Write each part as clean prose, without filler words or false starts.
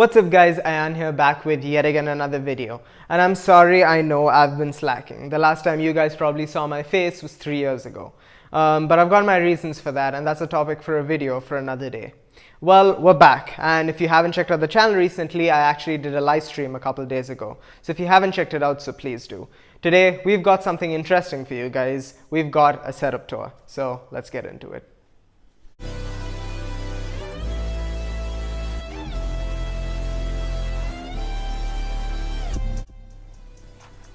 What's up guys, Ayan here back with yet again another video. And I'm sorry, I know I've been slacking. The last time you guys probably saw my face was 3 years ago. But I've got my reasons for that, and that's a topic for a video for another day. Well, we're back, and if you haven't checked out the channel recently, I actually did a live stream a couple days ago. So if you haven't checked it out, so please do. Today, we've got something interesting for you guys. We've got a setup tour. So let's get into it.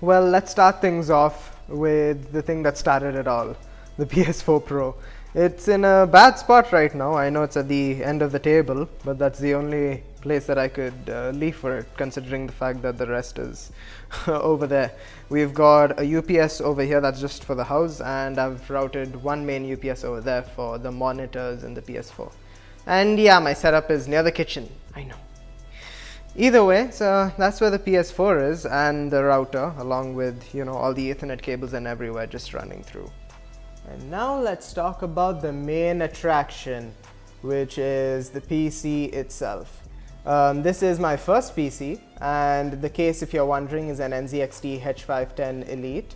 Well, let's start things off with the thing that started it all, the PS4 Pro. It's in a bad spot right now. I know it's at the end of the table, but that's the only place that I could leave for it, considering the fact that the rest is over there. We've got a UPS over here that's just for the house, and I've routed one main UPS over there for the monitors and the PS4. And yeah, my setup is near the kitchen, I know. Either way, so that's where the PS4 is, and the router along with, you know, all the Ethernet cables and everywhere just running through. And now let's talk about the main attraction, which is the PC itself. This is my first PC, and the case, if you're wondering, is an nzxt H510 Elite.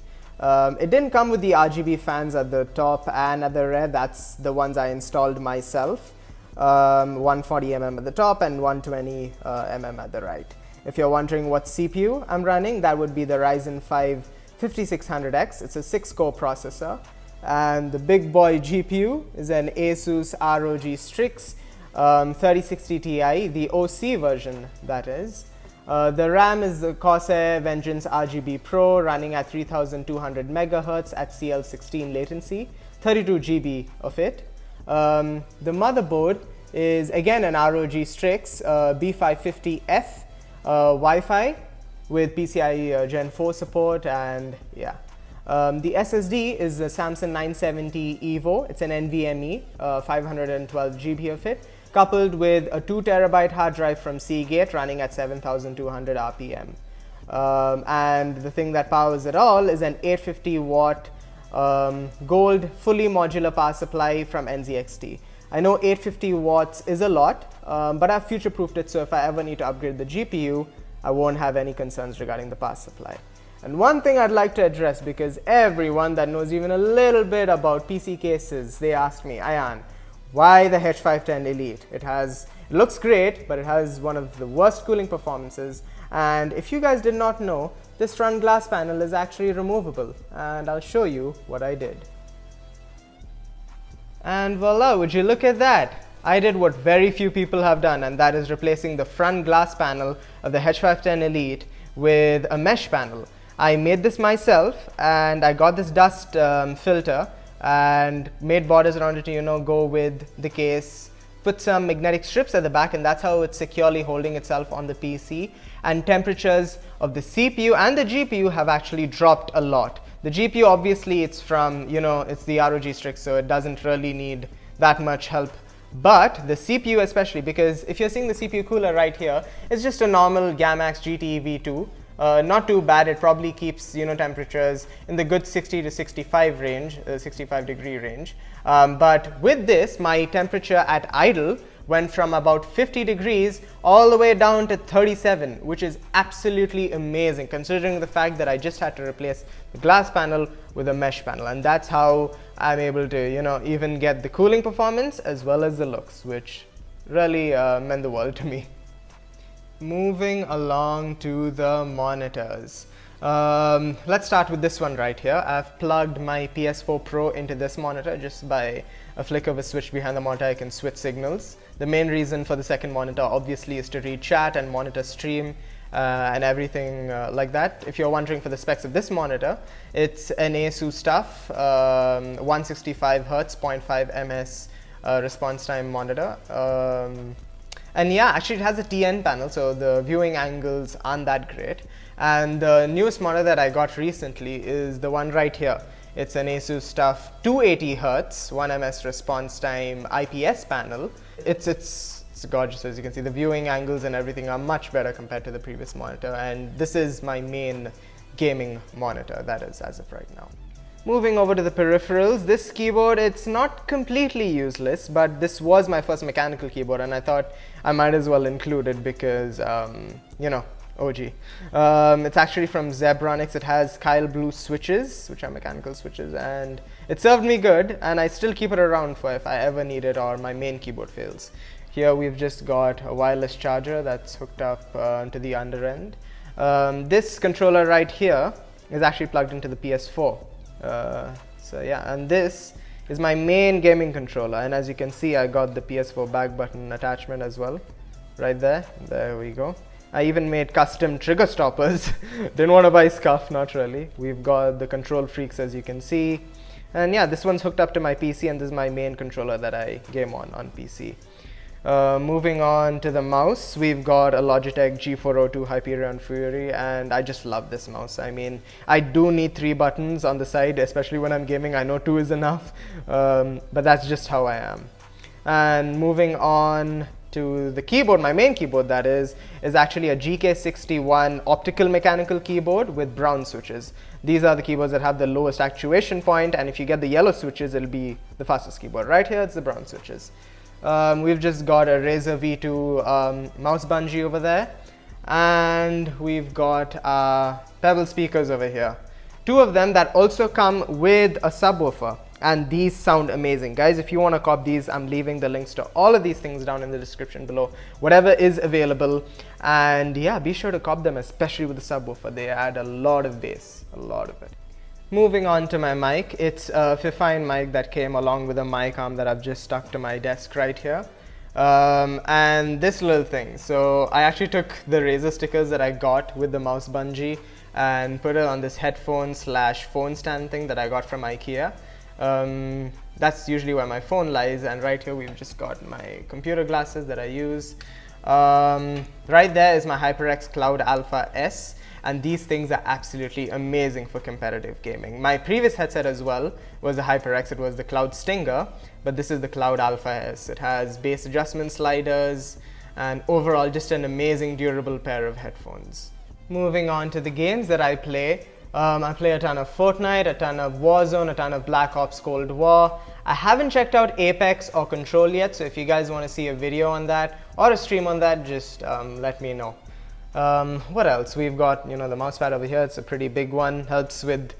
It didn't come with the RGB fans at the top and at the rear. That's the ones I installed myself. 140mm at the top and 120mm at the right. If you're wondering what CPU I'm running, that would be the Ryzen 5 5600X. It's a 6-core processor, and the big boy GPU is an Asus ROG Strix 3060 Ti, the OC version that is. The RAM is the Corsair Vengeance RGB Pro running at 3200 MHz at CL16 latency, 32 GB of it. The motherboard is again an ROG Strix B550F Wi-Fi with PCIe Gen 4 support, and yeah. The SSD is the Samsung 970 EVO. It's an NVMe, 512 GB of it, coupled with a 2TB hard drive from Seagate running at 7200 RPM. And the thing that powers it all is an 850 watt gold fully modular power supply from nzxt. I know 850 watts is a lot, but I've future-proofed it, so if I ever need to upgrade the GPU, I won't have any concerns regarding the power supply. And one thing I'd like to address, because everyone that knows even a little bit about PC cases, they ask me, Ayan, why the H510 Elite? It looks great, but it has one of the worst cooling performances. And if you guys did not know, this front glass panel is actually removable, and I'll show you what I did. And voila, would you look at that? I did what very few people have done, and that is replacing the front glass panel of the H510 Elite with a mesh panel. I made this myself, and I got this dust filter and made borders around it to, you know, go with the case. Put some magnetic strips at the back, and that's how it's securely holding itself on the PC. And temperatures of the CPU and the GPU have actually dropped a lot. The GPU, obviously, it's from, you know, it's the ROG Strix, so it doesn't really need that much help. But the CPU especially, because if you're seeing the CPU cooler right here, it's just a normal Gamax GTE V2. Not too bad. It probably keeps, you know, temperatures in the good 60 to 65 range, 65 degree range. But with this, my temperature at idle went from about 50 degrees all the way down to 37, which is absolutely amazing considering the fact that I just had to replace the glass panel with a mesh panel. And that's how I'm able to, you know, even get the cooling performance as well as the looks, which really meant the world to me. Moving along to the monitors. Let's start with this one right here. I've plugged my PS4 Pro into this monitor. Just by a flick of a switch behind the monitor, I can switch signals. The main reason for the second monitor obviously is to read chat and monitor stream and everything like that. If you're wondering for the specs of this monitor, it's an Asus stuff, 165 Hz, 0.5 ms response time monitor. And yeah, actually it has a TN panel, so the viewing angles aren't that great. And the newest monitor that I got recently is the one right here. It's an Asus stuff 280 Hz, 1 ms response time IPS panel. It's gorgeous, as you can see. The viewing angles and everything are much better compared to the previous monitor, and this is my main gaming monitor, that is, as of right now. Moving over to the peripherals, this keyboard, it's not completely useless, but this was my first mechanical keyboard and I thought I might as well include it because, you know, OG. It's actually from Zebronics. It has Kyle Blue switches, which are mechanical switches, and it served me good, and I still keep it around for if I ever need it or my main keyboard fails. Here we've just got a wireless charger that's hooked up to the under end. This controller right here is actually plugged into the PS4. So yeah, and this is my main gaming controller, and as you can see, I got the PS4 back button attachment as well, right there. There we go. I even made custom trigger stoppers. Didn't want to buy scuff, not really. We've got the control freaks, as you can see, and yeah, this one's hooked up to my PC, and this is my main controller that I game on PC. Moving on to the mouse, we've got a Logitech G402 Hyperion Fury, and I just love this mouse. I mean, I do need 3 buttons on the side, especially when I'm gaming. I know 2 is enough, but that's just how I am. And moving on to the keyboard, my main keyboard that is actually a GK61 optical mechanical keyboard with brown switches. These are the keyboards that have the lowest actuation point, and if you get the yellow switches, it'll be the fastest keyboard. Right here, it's the brown switches. We've just got a Razer V2 mouse bungee over there, and we've got Pebble speakers over here. 2 of them that also come with a subwoofer, and these sound amazing. Guys, if you want to cop these, I'm leaving the links to all of these things down in the description below, whatever is available, and yeah, be sure to cop them, especially with the subwoofer. They add a lot of bass, a lot of it. Moving on to my mic, it's a Fifine mic that came along with a mic arm that I've just stuck to my desk right here. And this little thing, so I actually took the Razer stickers that I got with the mouse bungee and put it on this headphone / phone stand thing that I got from IKEA. That's usually where my phone lies, and right here we've just got my computer glasses that I use. Right there is my HyperX Cloud Alpha S, and these things are absolutely amazing for competitive gaming. My previous headset as well was the HyperX. It was the Cloud Stinger, but this is the Cloud Alpha S. It has bass adjustment sliders, and overall just an amazing durable pair of headphones. Moving on to the games that I play a ton of Fortnite, a ton of Warzone, a ton of Black Ops Cold War. I haven't checked out Apex or Control yet, so if you guys want to see a video on that or a stream on that, just let me know. What else? We've got, you know, the mousepad over here. It's a pretty big one, helps with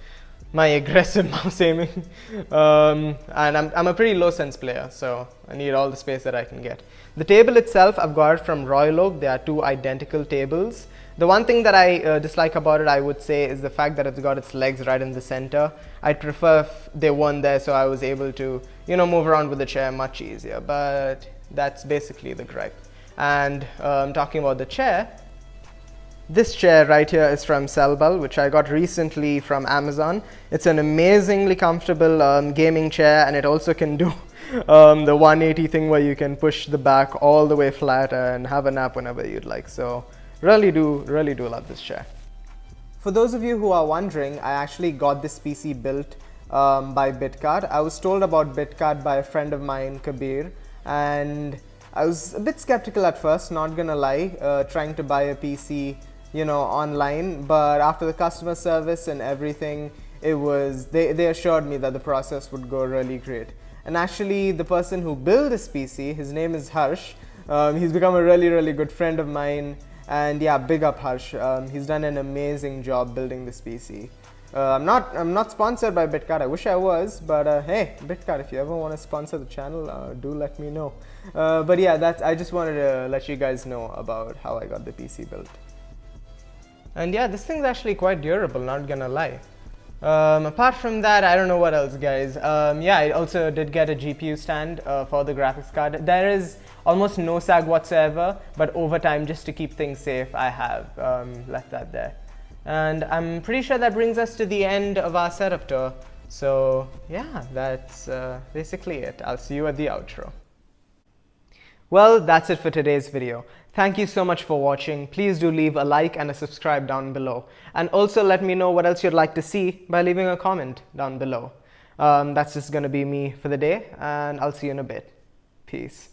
my aggressive mouse aiming. And I'm a pretty low sense player, so I need all the space that I can get. The table itself, I've got it from Royal Oak. There are 2 identical tables. The one thing that I dislike about it, I would say, is the fact that it's got its legs right in the center. I'd prefer if they weren't there, so I was able to, you know, move around with the chair much easier, but that's basically the gripe. And talking about the chair, this chair right here is from Selbal, which I got recently from Amazon. It's an amazingly comfortable gaming chair, and it also can do the 180 thing where you can push the back all the way flat and have a nap whenever you'd like. So really do love this chair. For those of you who are wondering, I actually got this PC built by Bitcard. I was told about Bitcard by a friend of mine, Kabir, and I was a bit skeptical at first, not gonna lie, trying to buy a PC, you know, online, but after the customer service and everything, it was, they assured me that the process would go really great. And actually, the person who built this PC, his name is Harsh. He's become a really good friend of mine, and yeah, big up Harsh. He's done an amazing job building this PC. I'm not sponsored by Bitcard. I wish I was, but hey, Bitcard, if you ever want to sponsor the channel, do let me know. But yeah, I just wanted to let you guys know about how I got the PC built. And yeah, this thing's actually quite durable, not gonna lie. Apart from that, I don't know what else, guys. Yeah, I also did get a GPU stand for the graphics card. There is almost no sag whatsoever, but over time, just to keep things safe, I have left that there. And I'm pretty sure that brings us to the end of our setup tour. So yeah, that's basically it. I'll see you at the outro. Well, that's it for today's video. Thank you so much for watching. Please do leave a like and a subscribe down below. And also let me know what else you'd like to see by leaving a comment down below. That's just gonna be me for the day, and I'll see you in a bit. Peace.